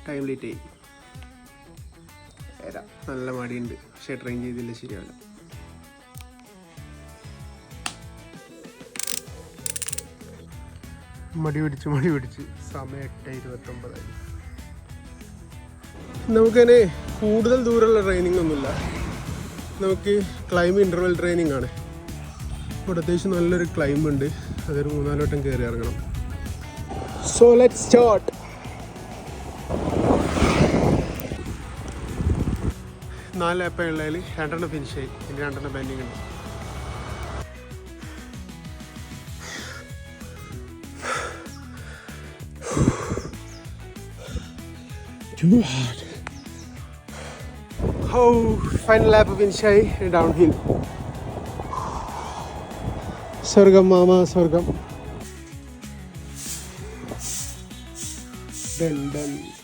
Time late ആയി. നല്ല മടിയുണ്ട്, പക്ഷേ ട്രെയിൻ ചെയ്തില്ല ശരിയാവില്ല. മടി പിടിച്ച് സമയം 8:29. നമുക്കതിന് കൂടുതൽ ദൂരമുള്ള ട്രെയിനിങ് ഒന്നുമില്ല. നമുക്ക് ഇൻ്റർവെൽ ട്രെയിനിങ് ആണ്. ഇവിടെ അത്യാവശ്യം നല്ലൊരു ക്ലൈംബ് ഉണ്ട്. അതൊരു 3-4 വട്ടം കയറി ഇറങ്ങണം. So let's start. 4 ലാപ്പ് ഉള്ളതിൽ 2 ഫിനിഷായി. ഇനി 2 പെൻഡിങ് ഉണ്ട്. ഫൈനൽ ലാപ്പ് ഫിനിഷായി. Downhill. സ്വർഗം മാമ, സ്വർഗം. ഡൺ.